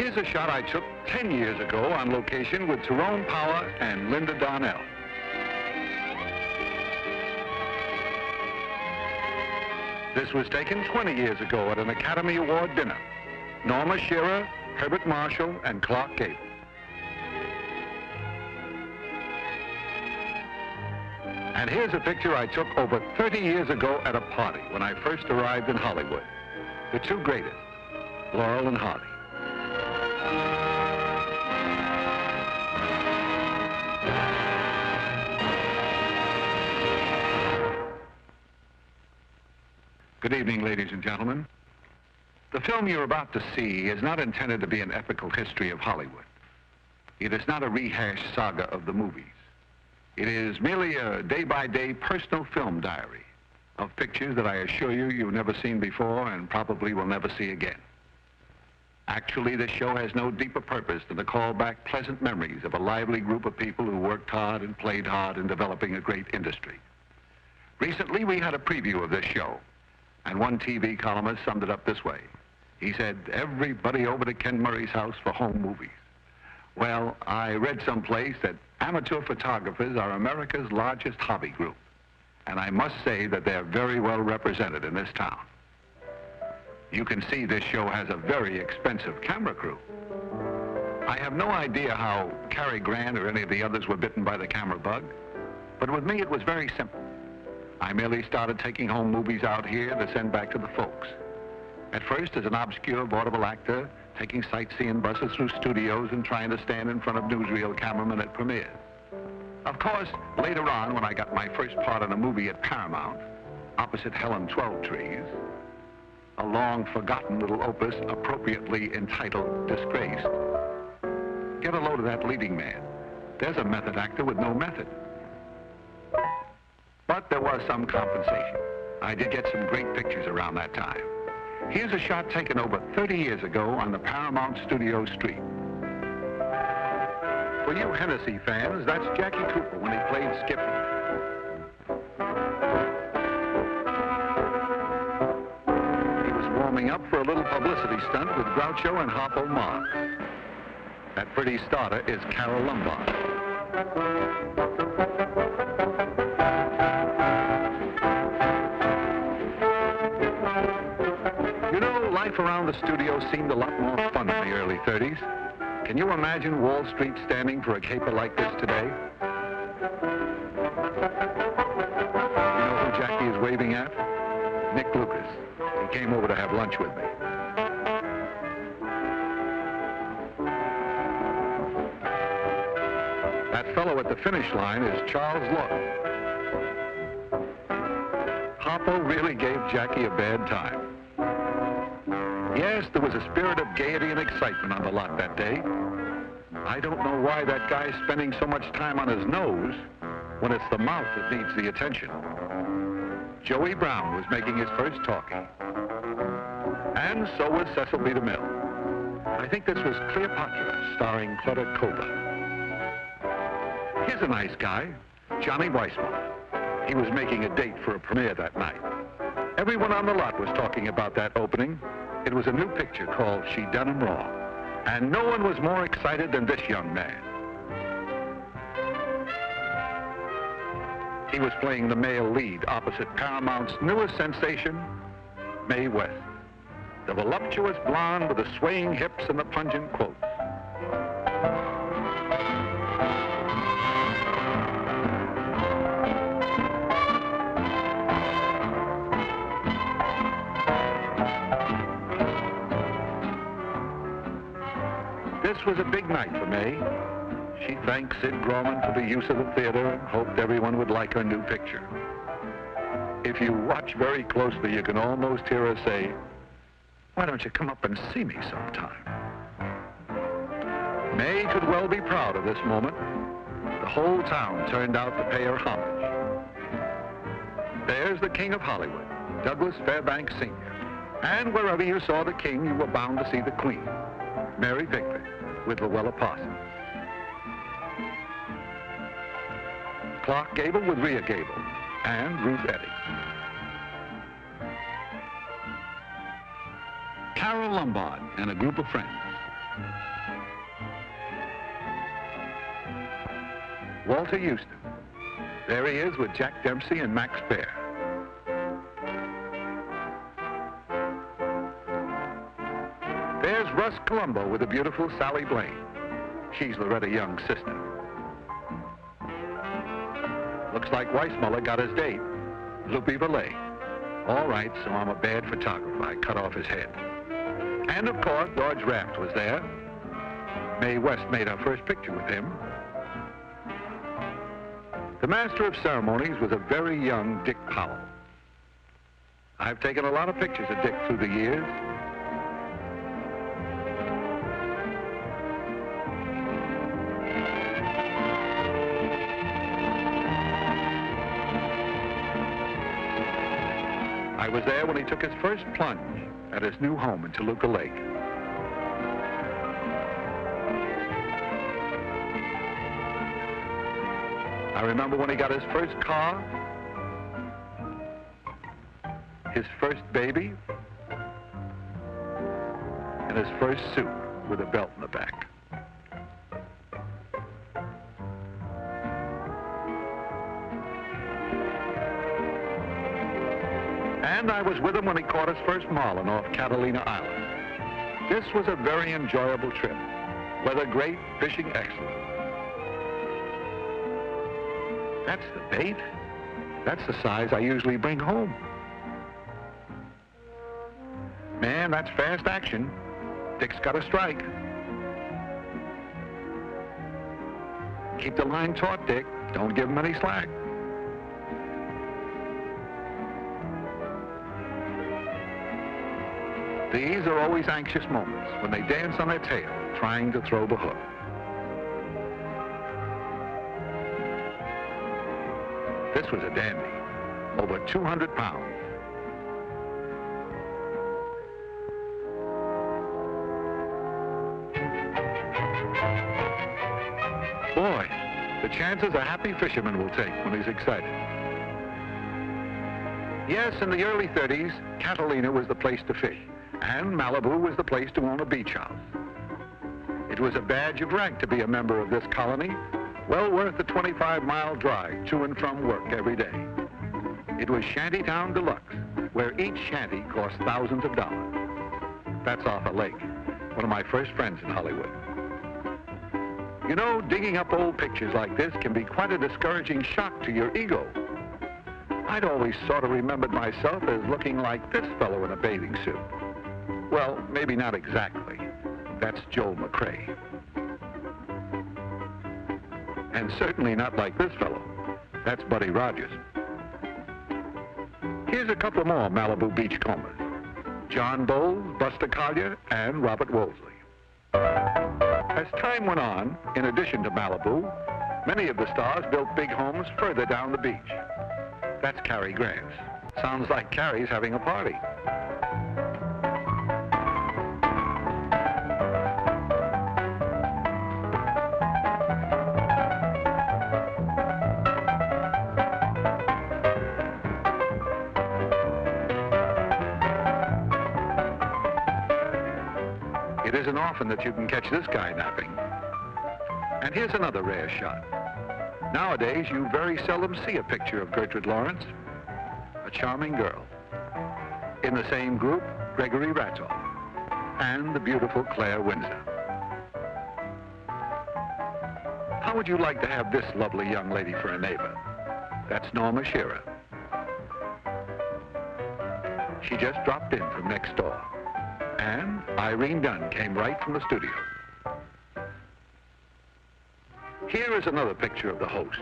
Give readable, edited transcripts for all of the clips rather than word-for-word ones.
Here's a shot I took 10 years ago on location with Tyrone Power and Linda Darnell. This was taken 20 years ago at an Academy Award dinner. Norma Shearer, Herbert Marshall, and Clark Gable. And here's a picture I took over 30 years ago at a party when I first arrived in Hollywood. The two greatest, Laurel and Hardy. Good evening, ladies and gentlemen. The film you're about to see is not intended to be an epical history of Hollywood. It is not a rehashed saga of the movies. It is merely a day-by-day personal film diary of pictures that I assure you you've never seen before and probably will never see again. Actually, this show has no deeper purpose than to call back pleasant memories of a lively group of people who worked hard and played hard in developing a great industry. Recently, we had a preview of this show, and one TV columnist summed it up this way. He said, everybody over to Ken Murray's house for home movies. Well, I read someplace that amateur photographers are America's largest hobby group, and I must say that they're very well represented in this town. You can see this show has a very expensive camera crew. I have no idea how Cary Grant or any of the others were bitten by the camera bug, but with me it was very simple. I merely started taking home movies out here to send back to the folks. At first, as an obscure vaudeville actor, taking sightseeing buses through studios and trying to stand in front of newsreel cameramen at premieres. Of course, later on, when I got my first part in a movie at Paramount, opposite Helen Twelvetrees, a long-forgotten little opus appropriately entitled Disgraced. Get a load of that leading man. There's a method actor with no method. But there was some compensation. I did get some great pictures around that time. Here's a shot taken over 30 years ago on the Paramount Studio Street. For you Hennessy fans, that's Jackie Cooper when he played Skippy. He was warming up for a little publicity stunt with Groucho and Harpo Marx. That pretty starter is Carole Lombard. Life around the studio seemed a lot more fun in the early 30s. Can you imagine Wall Street standing for a caper like this today? You know who Jackie is waving at? Nick Lucas. He came over to have lunch with me. That fellow at the finish line is Charles Lawton. Harpo really gave Jackie a bad time. Yes, there was a spirit of gaiety and excitement on the lot that day. I don't know why that guy's spending so much time on his nose when it's the mouth that needs the attention. Joey Brown was making his first talkie. And so was Cecil B. DeMille. I think this was Cleopatra, starring Clutter Cova. Here's a nice guy, Johnny Weissmuller. He was making a date for a premiere that night. Everyone on the lot was talking about that opening. It was a new picture called She Done 'Em Wrong. And no one was more excited than this young man. He was playing the male lead opposite Paramount's newest sensation, Mae West. The voluptuous blonde with the swaying hips and the pungent quotes. This was a big night for Mae. She thanked Sid Grauman for the use of the theater and hoped everyone would like her new picture. If you watch very closely, you can almost hear her say, "Why don't you come up and see me sometime?" Mae could well be proud of this moment. The whole town turned out to pay her homage. There's the King of Hollywood, Douglas Fairbanks Sr. And wherever you saw the King, you were bound to see the Queen, Mary Pickford, with Luella Parsons. Clark Gable with Rhea Gable, and Ruth Eddy. Carole Lombard and a group of friends. Walter Houston. There he is with Jack Dempsey and Max Baer. There's Russ Columbo with the beautiful Sally Blaine. She's Loretta Young's sister. Looks like Weissmuller got his date. Loopy Valet. All right, so I'm a bad photographer. I cut off his head. And of course, George Raft was there. Mae West made our first picture with him. The master of ceremonies was a very young Dick Powell. I've taken a lot of pictures of Dick through the years. I was there when he took his first plunge at his new home in Toluca Lake. I remember when he got his first car, his first baby, and his first suit with a belt in the back. And I was with him when he caught his first marlin off Catalina Island. This was a very enjoyable trip. Weather great, fishing excellent. That's the bait. That's the size I usually bring home. Man, that's fast action. Dick's got a strike. Keep the line taut, Dick. Don't give him any slack. These are always anxious moments when they dance on their tail, trying to throw the hook. This was a dandy, over 200 pounds. Boy, the chances a happy fisherman will take when he's excited. Yes, in the early 30s, Catalina was the place to fish, and Malibu was the place to own a beach house. It was a badge of rank to be a member of this colony, well worth the 25-mile drive to and from work every day. It was Shantytown Deluxe, where each shanty cost thousands of dollars. That's Arthur Lake, one of my first friends in Hollywood. You know, digging up old pictures like this can be quite a discouraging shock to your ego. I'd always sort of remembered myself as looking like this fellow in a bathing suit. Well, maybe not exactly. That's Joel McCrea. And certainly not like this fellow. That's Buddy Rogers. Here's a couple more Malibu beachcombers. John Bowles, Buster Collier, and Robert Wolseley. As time went on, in addition to Malibu, many of the stars built big homes further down the beach. That's Cary Grant. Sounds like Cary's having a party. It isn't often that you can catch this guy napping. And here's another rare shot. Nowadays, you very seldom see a picture of Gertrude Lawrence, a charming girl. In the same group, Gregory Ratoff, and the beautiful Claire Windsor. How would you like to have this lovely young lady for a neighbor? That's Norma Shearer. She just dropped in from next door. And Irene Dunn came right from the studio. Here is another picture of the host,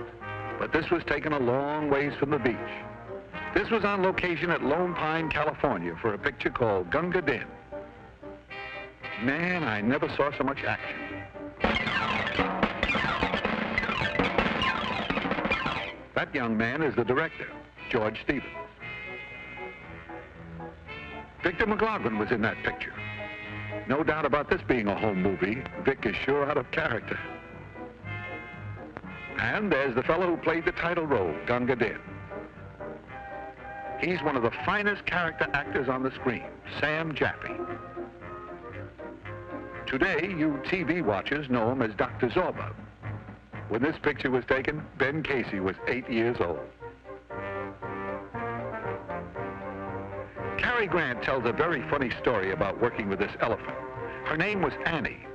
but this was taken a long ways from the beach. This was on location at Lone Pine, California for a picture called Gunga Din. Man, I never saw so much action. That young man is the director, George Stevens. Victor McLaglen was in that picture. No doubt about this being a home movie. Vic is sure out of character. And there's the fellow who played the title role, Gunga Din. He's one of the finest character actors on the screen, Sam Jaffe. Today, you TV watchers know him as Dr. Zorba. When this picture was taken, Ben Casey was 8 years old. Cary Grant tells a very funny story about working with this elephant. Her name was Annie,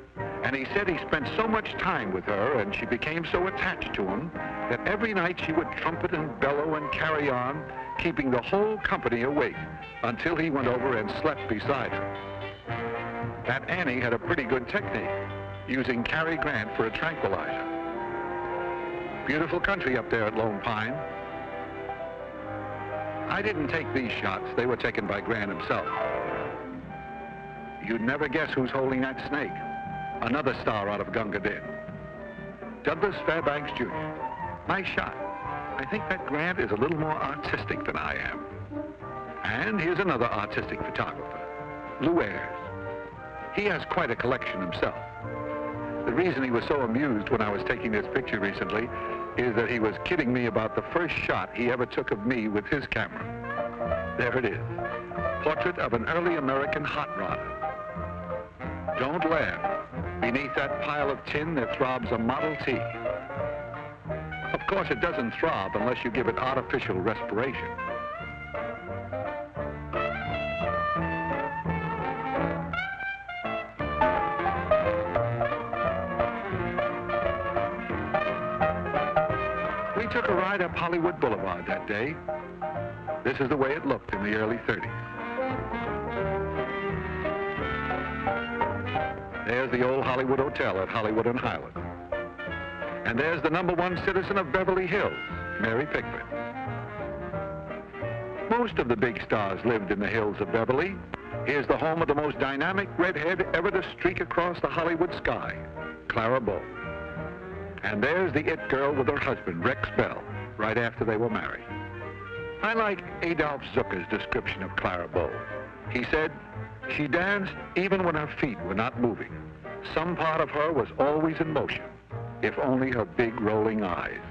and he said he spent so much time with her and she became so attached to him that every night she would trumpet and bellow and carry on, keeping the whole company awake until he went over and slept beside her. That Annie had a pretty good technique, using Cary Grant for a tranquilizer. Beautiful country up there at Lone Pine. I didn't take these shots. They were taken by Grant himself. You'd never guess who's holding that snake. Another star out of Gunga Din. Douglas Fairbanks Jr. Nice shot. I think that Grant is a little more artistic than I am. And here's another artistic photographer, Lew Ayres. He has quite a collection himself. The reason he was so amused when I was taking this picture recently is that he was kidding me about the first shot he ever took of me with his camera. There it is. Portrait of an early American hot rodder. Don't laugh. Beneath that pile of tin, there throbs a Model T. Of course, it doesn't throb unless you give it artificial respiration. We took a ride up Hollywood Boulevard that day. This is the way it looked in the early 30s. There's the old Hollywood Hotel at Hollywood and Highland. And there's the #1 citizen of Beverly Hills, Mary Pickford. Most of the big stars lived in the hills of Beverly. Here's the home of the most dynamic redhead ever to streak across the Hollywood sky, Clara Bow. And there's the it girl with her husband, Rex Bell, right after they were married. I like Adolph Zucker's description of Clara Bow. He said, she danced even when her feet were not moving. Some part of her was always in motion, if only her big rolling eyes.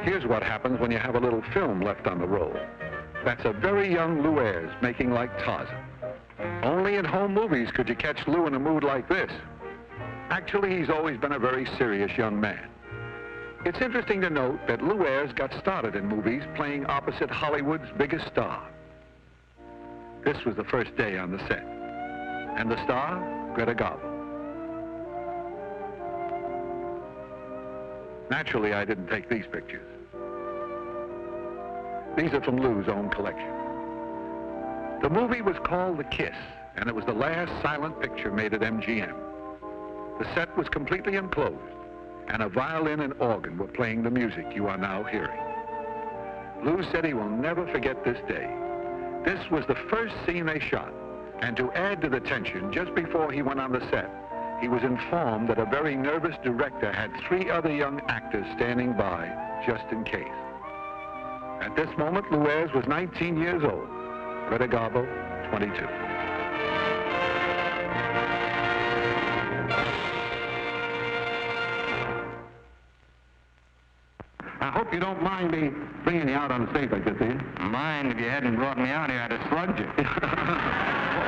Here's what happens when you have a little film left on the roll. That's a very young Lew Ayres making like Tarzan. Only in home movies could you catch Lew in a mood like this. Actually, he's always been a very serious young man. It's interesting to note that Lew Ayres got started in movies playing opposite Hollywood's biggest star. This was the first day on the set. And the star, Greta Garbo. Naturally, I didn't take these pictures. These are from Lew's own collection. The movie was called The Kiss, and it was the last silent picture made at MGM. The set was completely enclosed, and a violin and organ were playing the music you are now hearing. Lew said he will never forget this day. This was the first scene they shot, and to add to the tension, just before he went on the set, he was informed that a very nervous director had 3 other young actors standing by, just in case. At this moment, Lew Ayres was 19 years old, Greta Garbo, 22. I hope you don't mind me bringing you out on the stage like this, do you? Mind if you hadn't brought me out here, I'd have slugged you.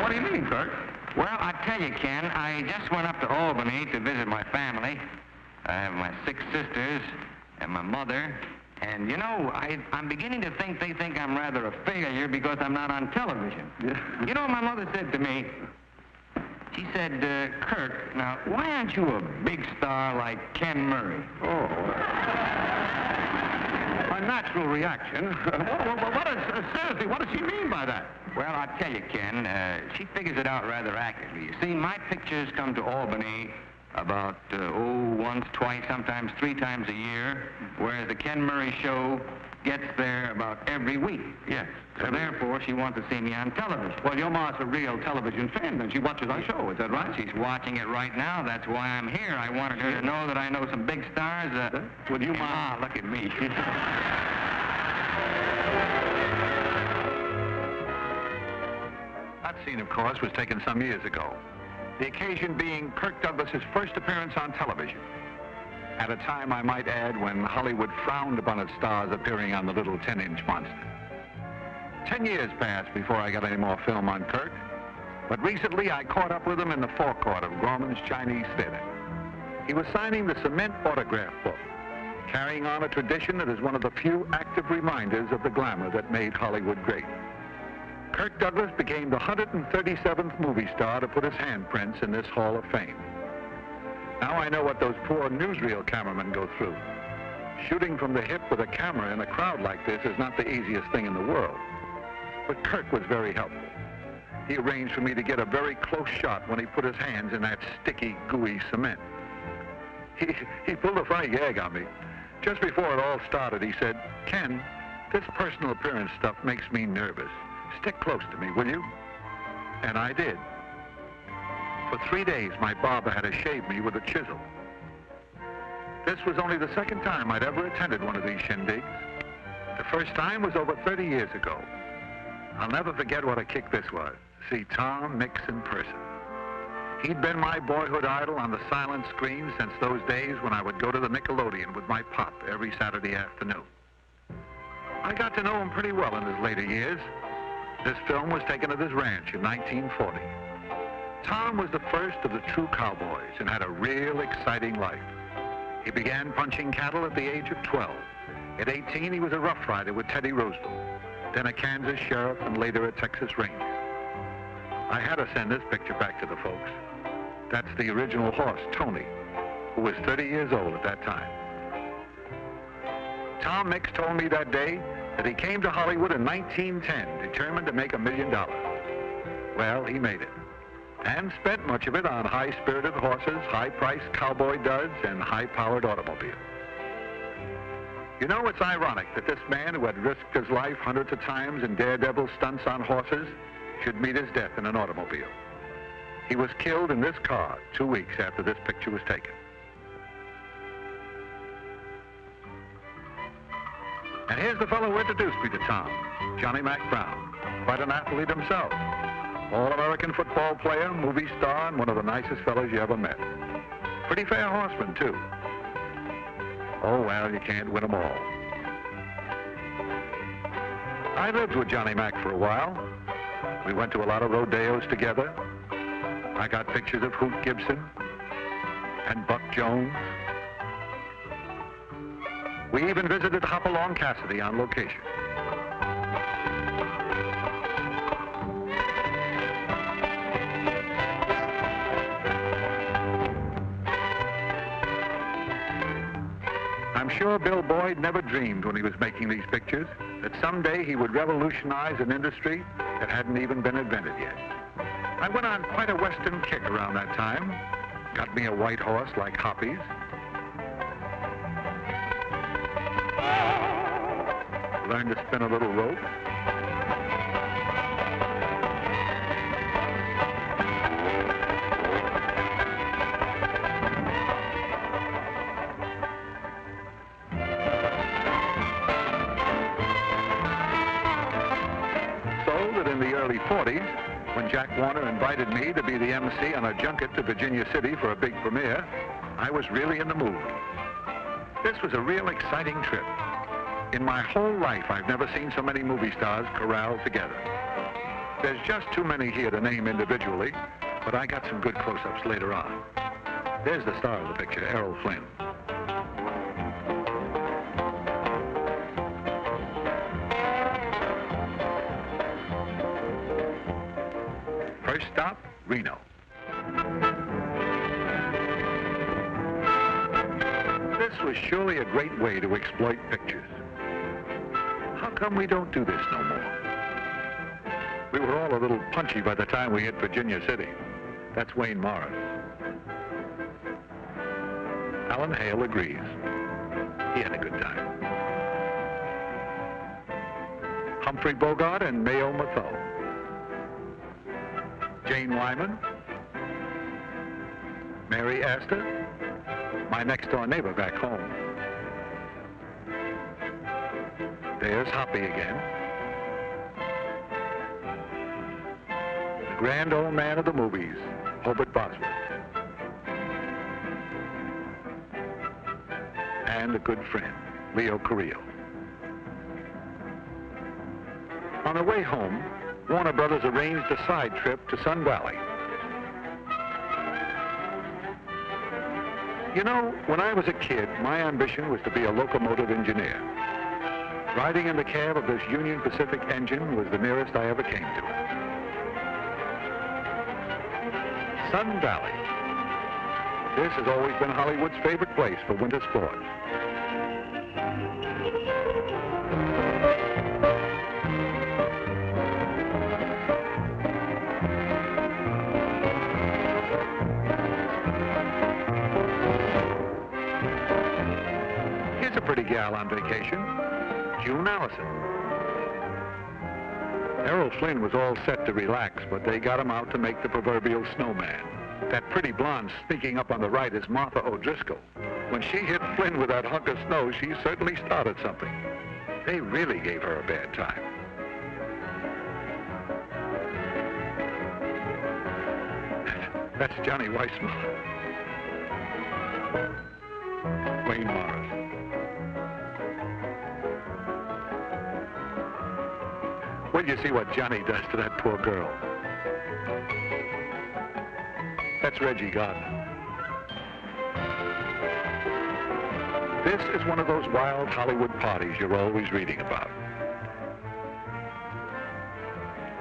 What do you mean, Kirk? Well, I tell you, Ken, I just went up to Albany to visit my family. I have my 6 sisters and my mother. And, you know, I'm beginning to think they think I'm rather a failure because I'm not on television. Yeah. You know what my mother said to me? She said, Kirk, now, why aren't you a big star like Ken Murray? Oh. A natural reaction. Seriously, what does she mean by that? Well, I tell you, Ken, she figures it out rather accurately. You see, my pictures come to Albany about, once, twice, sometimes 3 times a year, whereas the Ken Murray show gets there about every week. Yes. So therefore, she wants to see me on television. Well, your ma's a real television fan, then. She watches our show, is that right? She's watching it right now. That's why I'm here. I wanted her to know that I know some big stars. Would you, Ma, look at me. That scene, of course, was taken some years ago. The occasion being Kirk Douglas's first appearance on television. At a time, I might add, when Hollywood frowned upon its stars appearing on the little 10-inch monster. 10 years passed before I got any more film on Kirk, but recently I caught up with him in the forecourt of Gorman's Chinese Theater. He was signing the cement autograph book, carrying on a tradition that is one of the few active reminders of the glamour that made Hollywood great. Kirk Douglas became the 137th movie star to put his handprints in this Hall of Fame. Now I know what those poor newsreel cameramen go through. Shooting from the hip with a camera in a crowd like this is not the easiest thing in the world. But Kirk was very helpful. He arranged for me to get a very close shot when he put his hands in that sticky, gooey cement. He pulled a funny gag on me. Just before it all started, he said, "Ken, this personal appearance stuff makes me nervous. Stick close to me, will you?" And I did. For 3 days, my barber had to shave me with a chisel. This was only the second time I'd ever attended one of these shindigs. The first time was over 30 years ago. I'll never forget what a kick this was, to see Tom Mix in person. He'd been my boyhood idol on the silent screen since those days when I would go to the Nickelodeon with my pop every Saturday afternoon. I got to know him pretty well in his later years. This film was taken at his ranch in 1940. Tom was the first of the true cowboys and had a real exciting life. He began punching cattle at the age of 12. At 18, he was a rough rider with Teddy Roosevelt, then a Kansas sheriff and later a Texas Ranger. I had to send this picture back to the folks. That's the original horse, Tony, who was 30 years old at that time. Tom Mix told me that day that he came to Hollywood in 1910, determined to make $1 million. Well, he made it, and spent much of it on high-spirited horses, high-priced cowboy duds, and high-powered automobiles. You know, it's ironic that this man who had risked his life hundreds of times in daredevil stunts on horses should meet his death in an automobile. He was killed in this car 2 weeks after this picture was taken. And here's the fellow who introduced me to Tom, Johnny Mac Brown, quite an athlete himself. All-American football player, movie star, and one of the nicest fellows you ever met. Pretty fair horseman, too. Oh, well, you can't win them all. I lived with Johnny Mac for a while. We went to a lot of rodeos together. I got pictures of Hoot Gibson and Buck Jones. We even visited Hopalong Cassidy on location. I'm sure Bill Boyd never dreamed when he was making these pictures that someday he would revolutionize an industry that hadn't even been invented yet. I went on quite a Western kick around that time. Got me a white horse like Hoppy's. Learned to spin a little rope. So that in the early 40s, when Jack Warner invited me to be the MC on a junket to Virginia City for a big premiere, I was really in the mood. This was a real exciting trip. In my whole life, I've never seen so many movie stars corralled together. There's just too many here to name individually, but I got some good close-ups later on. There's the star of the picture, Errol Flynn. First stop, Reno. This was surely a great way to exploit pictures. How come we don't do this no more? We were all a little punchy by the time we hit Virginia City. That's Wayne Morris. Alan Hale agrees. He had a good time. Humphrey Bogart and Mayo Mathieu. Jane Wyman. Mary Astor. My next-door neighbor back home. There's Hoppy again. The grand old man of the movies, Hobart Boswell. And a good friend, Leo Carrillo. On the way home, Warner Brothers arranged a side trip to Sun Valley. You know, when I was a kid, my ambition was to be a locomotive engineer. Riding in the cab of this Union Pacific engine was the nearest I ever came to it. Sun Valley. This has always been Hollywood's favorite place for winter sports. Here's a pretty gal on vacation, June Allison. Errol Flynn was all set to relax, but they got him out to make the proverbial snowman. That pretty blonde sneaking up on the right is Martha O'Driscoll. When she hit Flynn with that hunk of snow, she certainly started something. They really gave her a bad time. That's Johnny Weissmuller. Wayne Morris. Wait till you see what Johnny does to that poor girl. That's Reggie Gardner. This is one of those wild Hollywood parties you're always reading about.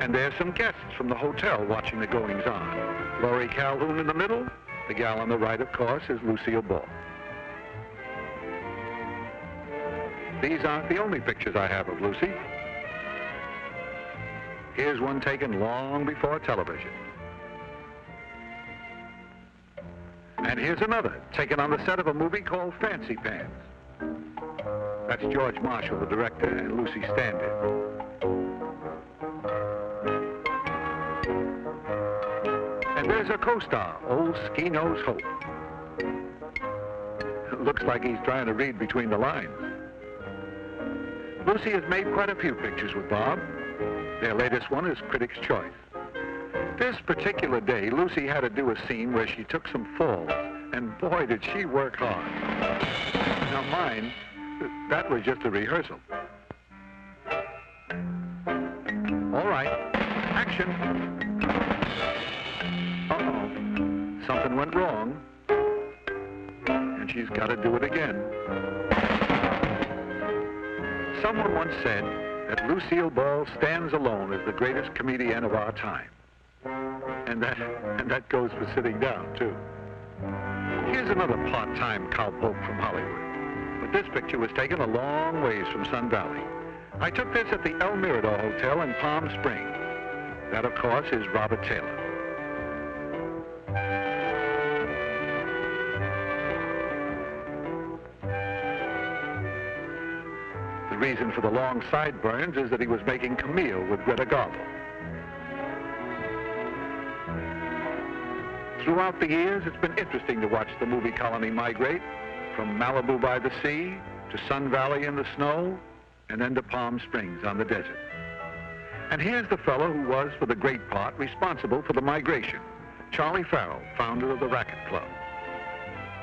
And there's some guests from the hotel watching the goings-on. Laurie Calhoun in the middle. The gal on the right, of course, is Lucille Ball. These aren't the only pictures I have of Lucy. Here's one taken long before television. And here's another, taken on the set of a movie called Fancy Pants. That's George Marshall, the director, and Lucy Standard. And there's her co-star, old Ski-Nose Hope. Looks like he's trying to read between the lines. Lucy has made quite a few pictures with Bob. Their latest one is Critics' Choice. This particular day, Lucy had to do a scene where she took some falls, and boy, did she work hard. Now mine, that was just a rehearsal. All right, action. Uh-oh, something went wrong, and she's got to do it again. Someone once said that Lucille Ball stands alone as the greatest comedian of our time. And that goes for sitting down, too. Here's another part-time cowpoke from Hollywood. But this picture was taken a long ways from Sun Valley. I took this at the El Mirador Hotel in Palm Springs. That, of course, is Robert Taylor. The reason for the long sideburns is that he was making Camille with Greta Garbo. Throughout the years, it's been interesting to watch the movie colony migrate from Malibu by the sea to Sun Valley in the snow and then to Palm Springs on the desert. And here's the fellow who was, for the great part, responsible for the migration, Charlie Farrell, founder of the Racquet Club.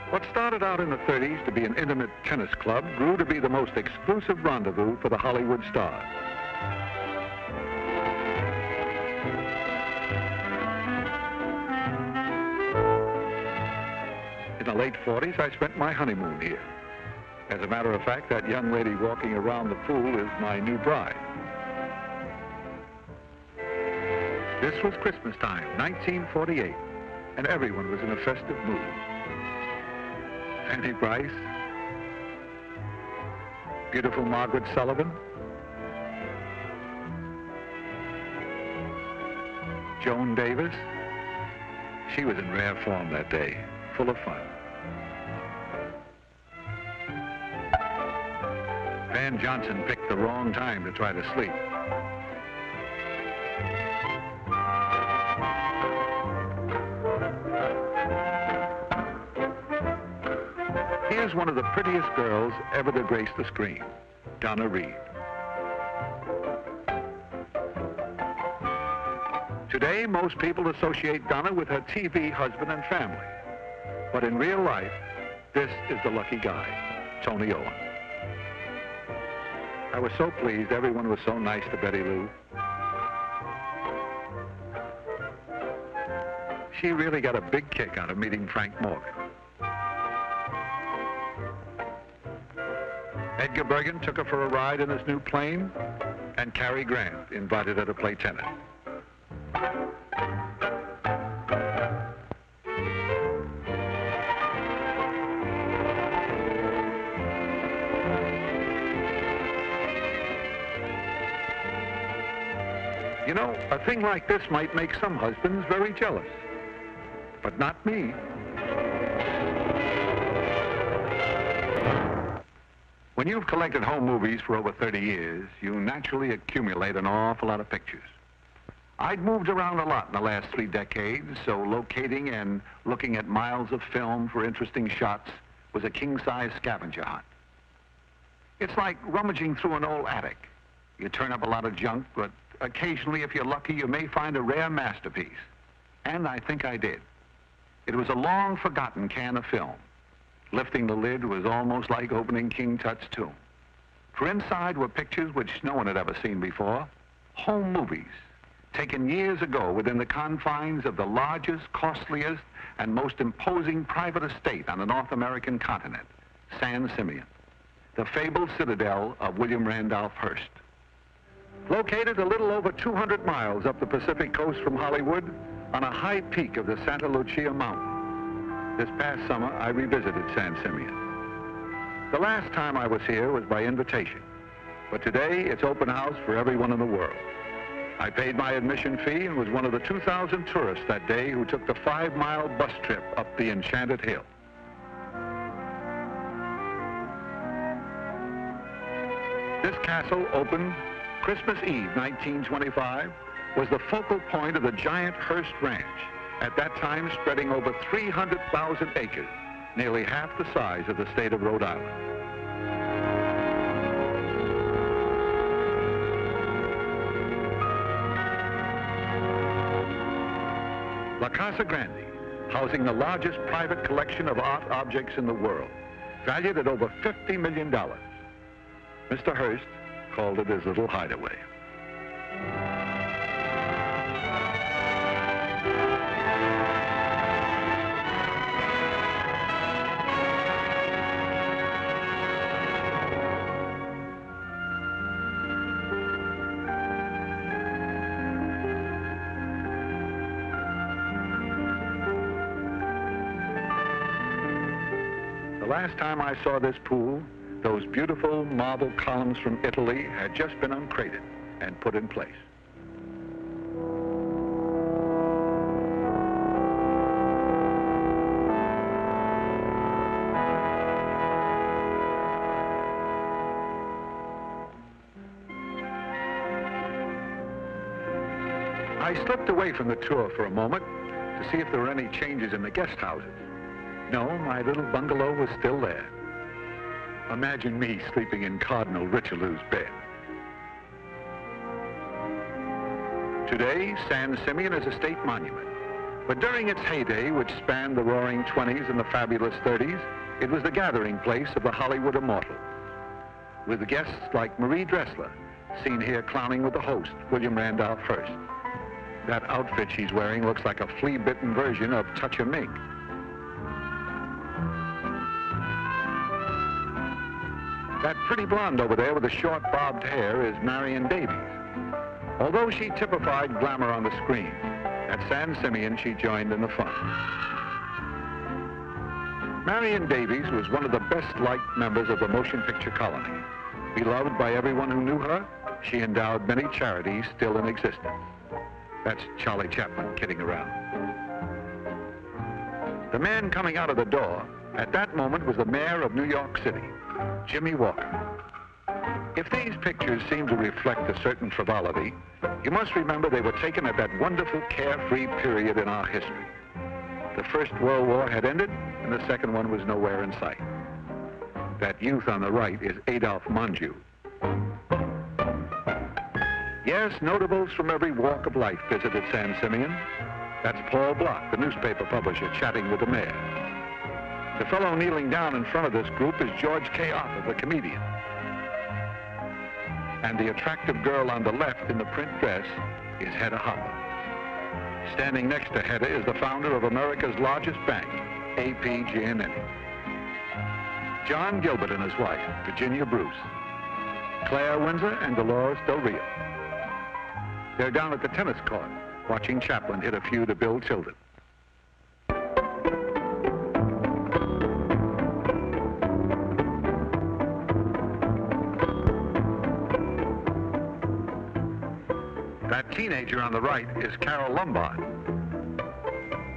What started out in the 30s to be an intimate tennis club grew to be the most exclusive rendezvous for the Hollywood stars. In the late 40s, I spent my honeymoon here. As a matter of fact, that young lady walking around the pool is my new bride. This was Christmas time, 1948, and everyone was in a festive mood. Fanny Brice, beautiful Margaret Sullivan, Joan Davis. She was in rare form that day, full of fun. Van Johnson picked the wrong time to try to sleep. Here's one of the prettiest girls ever to grace the screen, Donna Reed. Today, most people associate Donna with her TV husband and family. But in real life, this is the lucky guy, Tony Owen. I was so pleased everyone was so nice to Betty Lou. She really got a big kick out of meeting Frank Morgan. Edgar Bergen took her for a ride in his new plane, and Cary Grant invited her to play tennis. You know, a thing like this might make some husbands very jealous, but not me. When you've collected home movies for over 30 years, you naturally accumulate an awful lot of pictures. I'd moved around a lot in the last 3 decades, so locating and looking at miles of film for interesting shots was a king-size scavenger hunt. It's like rummaging through an old attic. You turn up a lot of junk, but occasionally, if you're lucky, you may find a rare masterpiece. And I think I did. It was a long-forgotten can of film. Lifting the lid was almost like opening King Tut's tomb. For inside were pictures which no one had ever seen before. Home movies, taken years ago within the confines of the largest, costliest, and most imposing private estate on the North American continent, San Simeon, the fabled citadel of William Randolph Hearst. Located a little over 200 miles up the Pacific coast from Hollywood on a high peak of the Santa Lucia Mountain. This past summer, I revisited San Simeon. The last time I was here was by invitation, but today it's open house for everyone in the world. I paid my admission fee and was one of the 2,000 tourists that day who took the 5-mile bus trip up the Enchanted Hill. This castle opened Christmas Eve, 1925, was the focal point of the giant Hearst Ranch, at that time spreading over 300,000 acres, nearly half the size of the state of Rhode Island. La Casa Grande, housing the largest private collection of art objects in the world, valued at over $50 million. Mr. Hearst called it his little hideaway. The last time I saw this pool, those beautiful marble columns from Italy had just been uncrated and put in place. I slipped away from the tour for a moment to see if there were any changes in the guest houses. No, my little bungalow was still there. Imagine me sleeping in Cardinal Richelieu's bed. Today, San Simeon is a state monument. But during its heyday, which spanned the roaring 20s and the fabulous 30s, it was the gathering place of the Hollywood immortals, with guests like Marie Dressler, seen here clowning with the host, William Randolph Hearst. That outfit she's wearing looks like a flea-bitten version of Touch a Mink. That pretty blonde over there with the short bobbed hair is Marion Davies. Although she typified glamour on the screen, at San Simeon she joined in the fun. Marion Davies was one of the best-liked members of the motion picture colony. Beloved by everyone who knew her, she endowed many charities still in existence. That's Charlie Chaplin kidding around. The man coming out of the door at that moment was the mayor of New York City, Jimmy Walker. If these pictures seem to reflect a certain frivolity, you must remember they were taken at that wonderful carefree period in our history. The First World War had ended, and the second one was nowhere in sight. That youth on the right is Adolphe Menjou. Yes, notables from every walk of life visited San Simeon. That's Paul Block, the newspaper publisher, chatting with the mayor. The fellow kneeling down in front of this group is George K. Arthur, the comedian. And the attractive girl on the left in the print dress is Hedda Hopper. Standing next to Hedda is the founder of America's largest bank, A.P. Giannini. John Gilbert and his wife, Virginia Bruce, Claire Windsor and Dolores Del Rio. They're down at the tennis court watching Chaplin hit a few to Bill Tilden. That teenager on the right is Carol Lombard.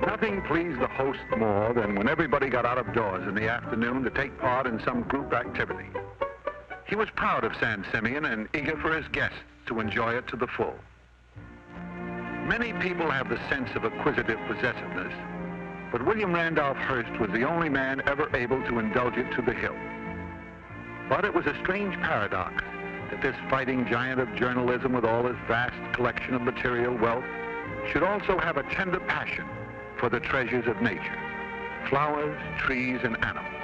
Nothing pleased the host more than when everybody got out of doors in the afternoon to take part in some group activity. He was proud of San Simeon and eager for his guests to enjoy it to the full. Many people have the sense of acquisitive possessiveness, but William Randolph Hearst was the only man ever able to indulge it to the hilt. But it was a strange paradox that this fighting giant of journalism with all his vast collection of material wealth should also have a tender passion for the treasures of nature, flowers, trees, and animals.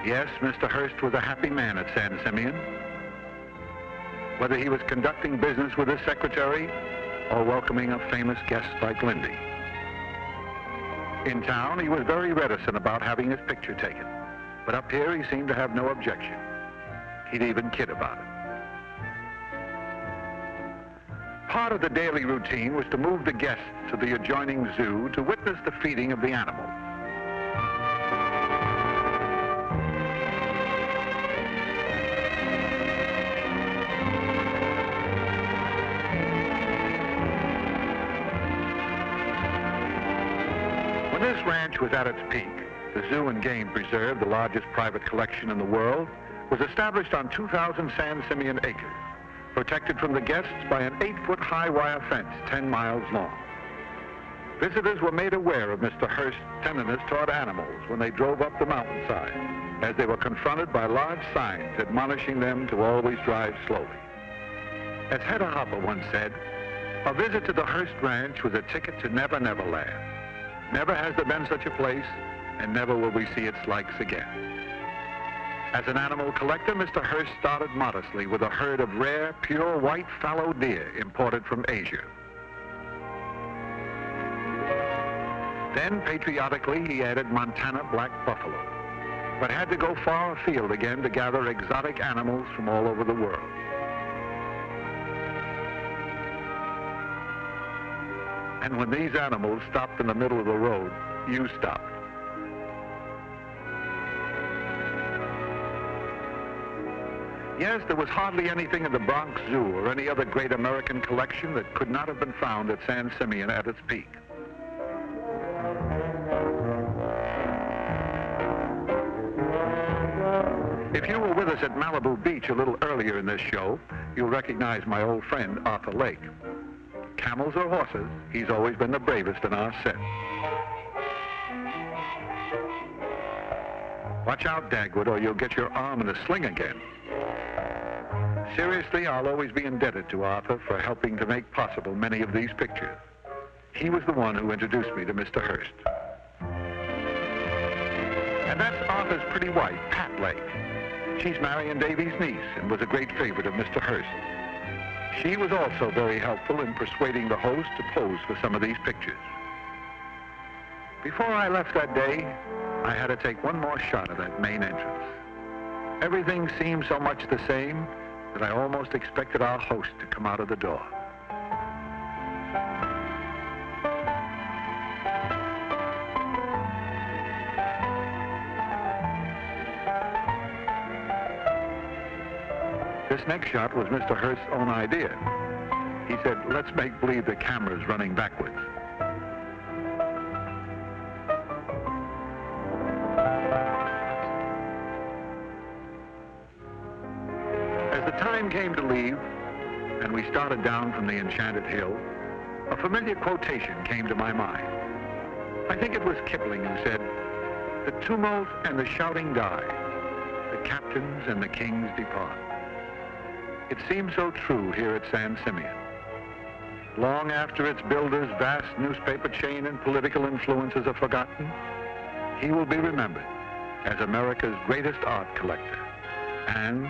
Yes, Mr. Hearst was a happy man at San Simeon. Whether he was conducting business with his secretary or welcoming a famous guest like Lindy. In town, he was very reticent about having his picture taken, but up here he seemed to have no objection. He'd even kid about it. Part of the daily routine was to move the guests to the adjoining zoo to witness the feeding of the animals. When this ranch was at its peak, the Zoo and Game Preserve, the largest private collection in the world, was established on 2,000 San Simeon acres, protected from the guests by an 8-foot high wire fence 10 miles long. Visitors were made aware of Mr. Hearst's tenderness toward animals when they drove up the mountainside, as they were confronted by large signs admonishing them to always drive slowly. As Hedda Hopper once said, a visit to the Hearst Ranch was a ticket to Never Never Land. Never has there been such a place, and never will we see its likes again. As an animal collector, Mr. Hearst started modestly with a herd of rare, pure white fallow deer imported from Asia. Then, patriotically, he added Montana black buffalo, but had to go far afield again to gather exotic animals from all over the world. And when these animals stopped in the middle of the road, you stopped. Yes, there was hardly anything in the Bronx Zoo or any other great American collection that could not have been found at San Simeon at its peak. If you were with us at Malibu Beach a little earlier in this show, you'll recognize my old friend Arthur Lake. Camels or horses, he's always been the bravest in our set. Watch out, Dagwood, or you'll get your arm in a sling again. Seriously, I'll always be indebted to Arthur for helping to make possible many of these pictures. He was the one who introduced me to Mr. Hearst. And that's Arthur's pretty wife, Pat Lake. She's Marion Davies' niece and was a great favorite of Mr. Hearst. She was also very helpful in persuading the host to pose for some of these pictures. Before I left that day, I had to take one more shot of that main entrance. Everything seemed so much the same that I almost expected our host to come out of the door. This next shot was Mr. Hearst's own idea. He said, let's make believe the camera's running backwards. As the time came to leave, and we started down from the Enchanted Hill, a familiar quotation came to my mind. I think it was Kipling who said, "The tumult and the shouting die, the captains and the kings depart." It seems so true here at San Simeon. Long after its builder's vast newspaper chain and political influences are forgotten, he will be remembered as America's greatest art collector and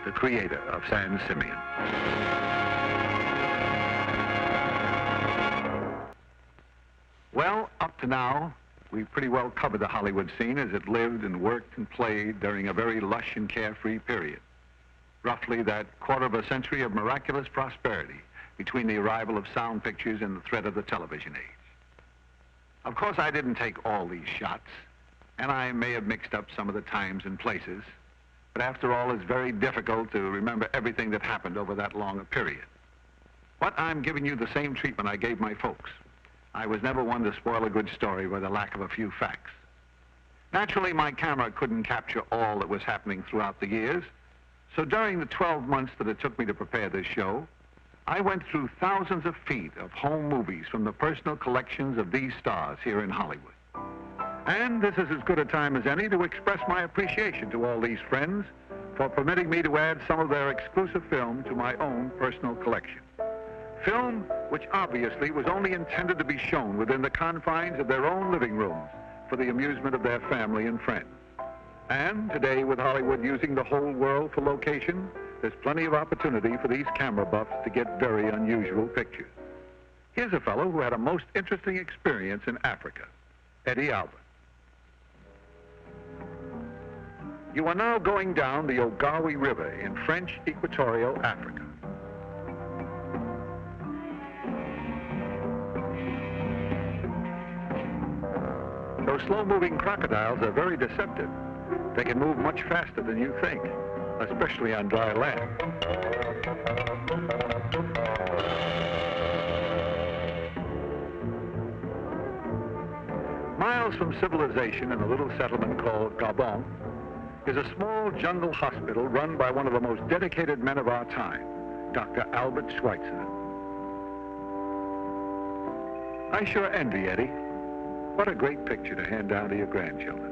the creator of San Simeon. Well, up to now, we've pretty well covered the Hollywood scene as it lived and worked and played during a very lush and carefree period. Roughly that quarter of a century of miraculous prosperity between the arrival of sound pictures and the threat of the television age. Of course, I didn't take all these shots, and I may have mixed up some of the times and places, but after all, it's very difficult to remember everything that happened over that long a period. But I'm giving you the same treatment I gave my folks. I was never one to spoil a good story by the lack of a few facts. Naturally, my camera couldn't capture all that was happening throughout the years, so during the 12 months that it took me to prepare this show, I went through thousands of feet of home movies from the personal collections of these stars here in Hollywood. And this is as good a time as any to express my appreciation to all these friends for permitting me to add some of their exclusive film to my own personal collection. Film which obviously was only intended to be shown within the confines of their own living rooms for the amusement of their family and friends. And today, with Hollywood using the whole world for location, there's plenty of opportunity for these camera buffs to get very unusual pictures. Here's a fellow who had a most interesting experience in Africa, Eddie Albert. You are now going down the Ogawi River in French Equatorial Africa. Those slow-moving crocodiles are very deceptive. They can move much faster than you think, especially on dry land. Miles from civilization in a little settlement called Gabon is a small jungle hospital run by one of the most dedicated men of our time, Dr. Albert Schweitzer. I sure envy Eddie. What a great picture to hand down to your grandchildren.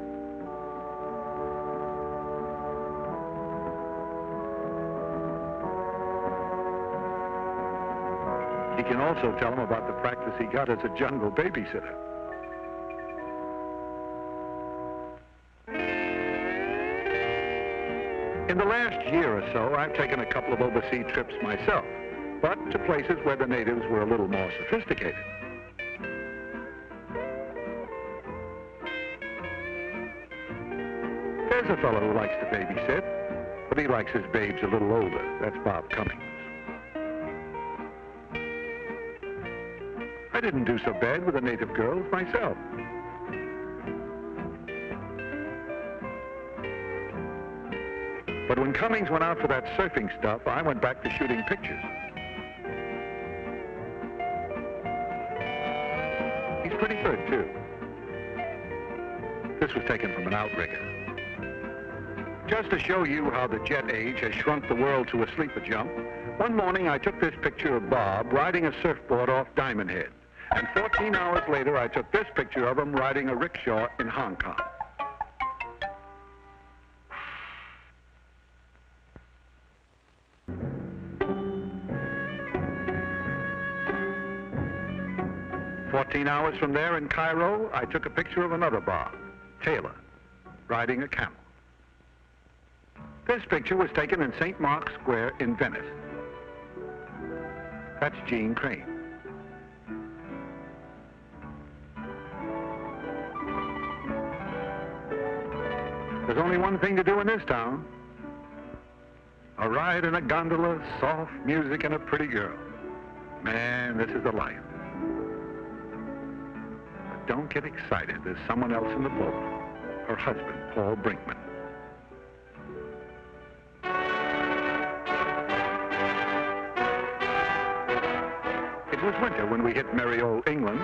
He can also tell them about the practice he got as a jungle babysitter. In the last year or so, I've taken a couple of overseas trips myself, but to places where the natives were a little more sophisticated. There's a fellow who likes to babysit, but he likes his babes a little older. That's Bob Cummings. I didn't do so bad with the native girls myself. But when Cummings went out for that surfing stuff, I went back to shooting pictures. He's pretty good, too. This was taken from an outrigger. Just to show you how the jet age has shrunk the world to a sleeper jump, one morning I took this picture of Bob riding a surfboard off Diamond Head. And 14 hours later, I took this picture of him riding a rickshaw in Hong Kong. "14 hours from there in Cairo, I took a picture of another Bob, Taylor, riding a camel. This picture was taken in St. Mark's Square in Venice. That's Gene Crane. There's only one thing to do in this town. A ride in a gondola, soft music, and a pretty girl. Man, this is the life. But don't get excited. There's someone else in the boat. Her husband, Paul Brinkman. It was winter when we hit merry old England.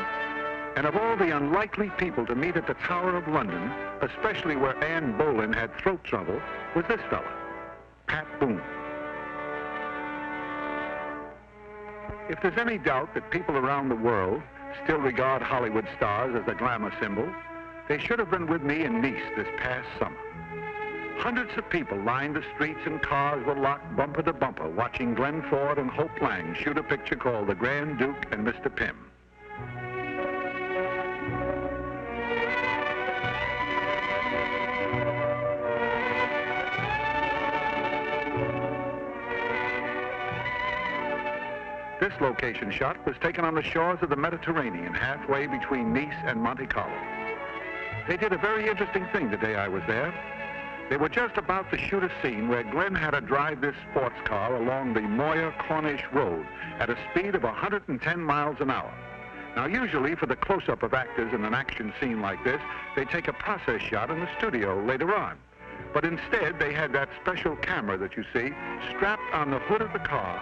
And of all the unlikely people to meet at the Tower of London, especially where Anne Boleyn had throat trouble, was this fella, Pat Boone. If there's any doubt that people around the world still regard Hollywood stars as a glamour symbol, they should have been with me in Nice this past summer. Hundreds of people lined the streets and cars were locked bumper to bumper watching Glenn Ford and Hope Lang shoot a picture called The Grand Duke and Mr. Pym. This location shot was taken on the shores of the Mediterranean, halfway between Nice and Monte Carlo. They did a very interesting thing the day I was there. They were just about to shoot a scene where Glenn had to drive this sports car along the Moyer-Cornish Road at a speed of 110 miles an hour. Now, usually for the close-up of actors in an action scene like this, they take a process shot in the studio later on. But instead, they had that special camera that you see strapped on the hood of the car,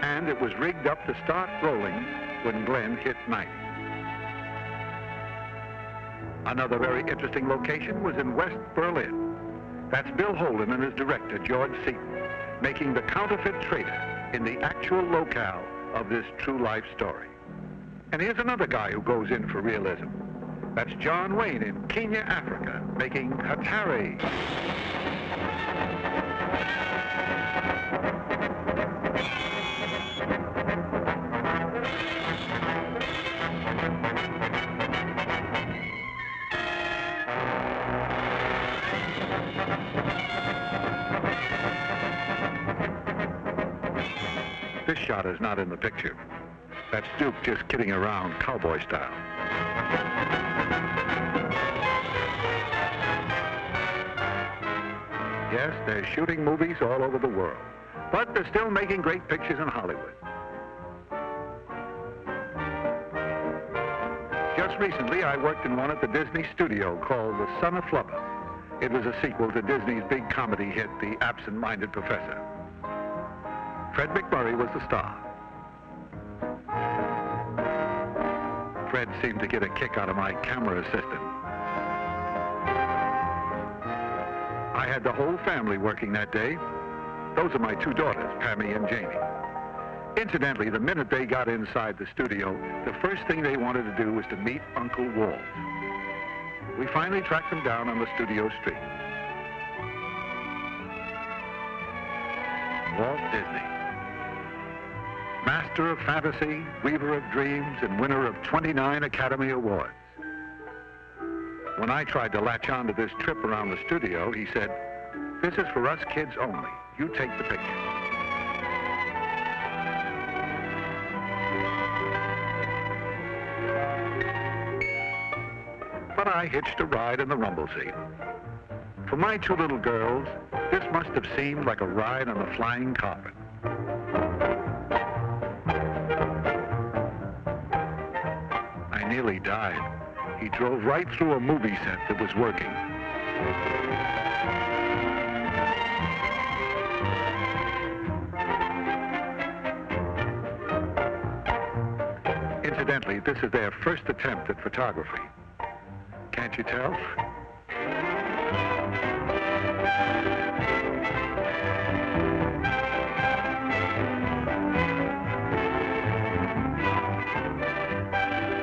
and it was rigged up to start rolling when Glenn hit 90. Another very interesting location was in West Berlin. That's Bill Holden and his director, George Seaton, making the counterfeit traitor in the actual locale of this true life story. And here's another guy who goes in for realism. That's John Wayne in Kenya, Africa, making Hatari. This shot is not in the picture. That's Duke just kidding around cowboy style. Yes, they're shooting movies all over the world, but they're still making great pictures in Hollywood. Just recently, I worked in one at the Disney studio called The Son of Flubber. It was a sequel to Disney's big comedy hit, The Absent-Minded Professor. Fred MacMurray was the star. Fred seemed to get a kick out of my camera assistant. I had the whole family working that day. Those are my two daughters, Pammy and Jamie. Incidentally, the minute they got inside the studio, the first thing they wanted to do was to meet Uncle Walt. We finally tracked them down on the studio street. Walt Disney. Master of fantasy, weaver of dreams, and winner of 29 Academy Awards. When I tried to latch on to this trip around the studio, he said, "This is for us kids only. You take the picture." But I hitched a ride in the rumble seat. For my two little girls, this must have seemed like a ride on the flying carpet. I nearly died. He drove right through a movie set that was working. Incidentally, this is their first attempt at photography. Can't you tell?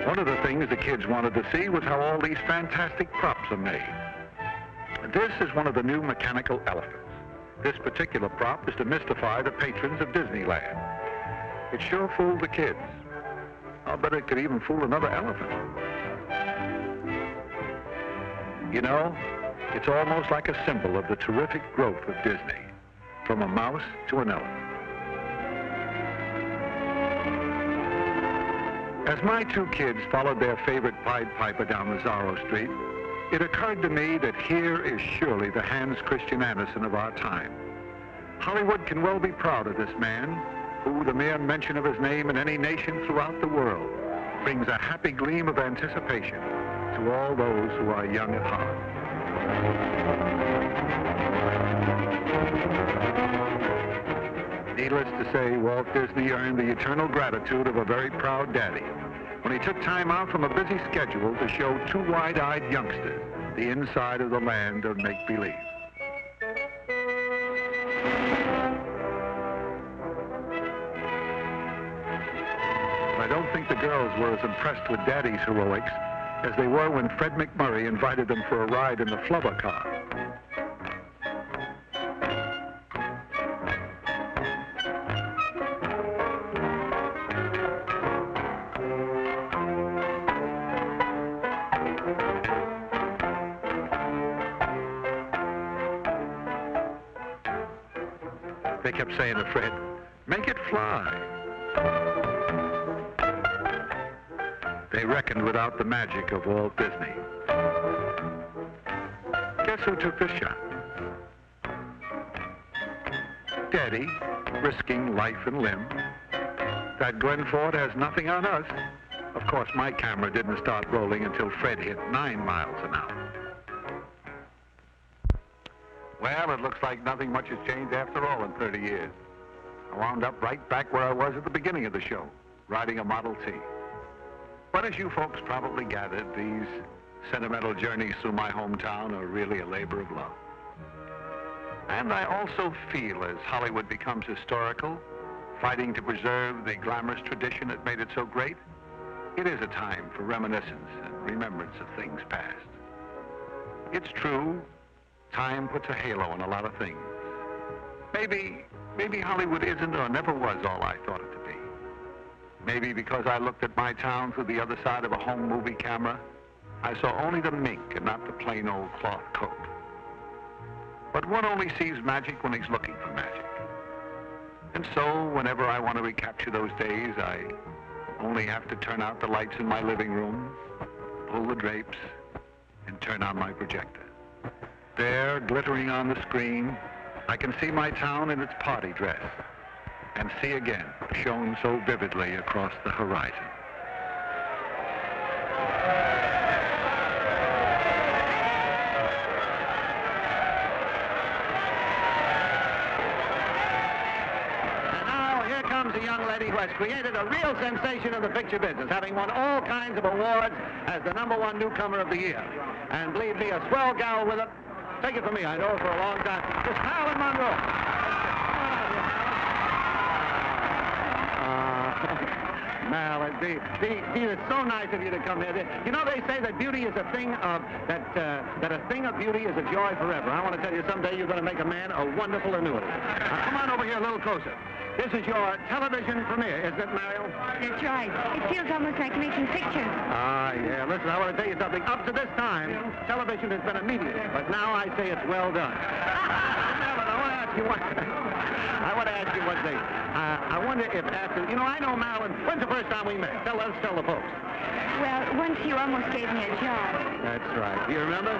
One of the things the kids wanted to see was how all these fantastic props are made. This is one of the new mechanical elephants. This particular prop is to mystify the patrons of Disneyland. It sure fooled the kids. I'll bet it could even fool another elephant. You know, it's almost like a symbol of the terrific growth of Disney, from a mouse to an elephant. As my two kids followed their favorite Pied Piper down the Zorro Street, it occurred to me that here is surely the Hans Christian Andersen of our time. Hollywood can well be proud of this man, who, the mere mention of his name in any nation throughout the world, brings a happy gleam of anticipation to all those who are young at heart. Needless to say, Walt Disney earned the eternal gratitude of a very proud daddy when he took time out from a busy schedule to show two wide-eyed youngsters the inside of the land of make-believe. I don't think the girls were as impressed with Daddy's heroics as they were when Fred MacMurray invited them for a ride in the Flubber car. They kept saying to Fred, "Make it fly." They reckoned without the magic of Walt Disney. guess who took the shot? Daddy, risking life and limb. That Glenn Ford has nothing on us. Of course, my camera didn't start rolling until Fred hit 9 miles an hour. Well, it looks like nothing much has changed after all in 30 years. I wound up right back where I was at the beginning of the show, riding a Model T. But as you folks probably gathered, these sentimental journeys through my hometown are really a labor of love. And I also feel as Hollywood becomes historical, fighting to preserve the glamorous tradition that made it so great, it is a time for reminiscence and remembrance of things past. It's true, time puts a halo on a lot of things. Maybe Hollywood isn't or never was all I thought it to be. Maybe because I looked at my town through the other side of a home movie camera, I saw only the mink and not the plain old cloth coat. But one only sees magic when he's looking for magic. And so, whenever I want to recapture those days, I only have to turn out the lights in my living room, pull the drapes, and turn on my projector. There, glittering on the screen, I can see my town in its party dress, and see again, shown so vividly across the horizon. A young lady who has created a real sensation in the picture business, having won all kinds of awards as the #1 newcomer of the year. And believe me, a swell gal with it. Take it from me, I know her for a long time. Miss Marilyn Monroe. Marilyn, it's so nice of you to come here. You know, they say that beauty is a thing of, that a thing of beauty is a joy forever. I want to tell you, someday you're going to make a man a wonderful annuity. Now, come on over here a little closer. This is your television premiere, isn't it, Mariel? That's right. It feels almost like making pictures. Ah, yeah. Listen, I want to tell you something. Up to this time, television has been a medium, but now I say it's well done. Marilyn, I want to ask you one thing. I wonder if after, I know, Marilyn, when's the first time we met? Let's tell the folks. Well, once you almost gave me a job. That's right. Do you remember?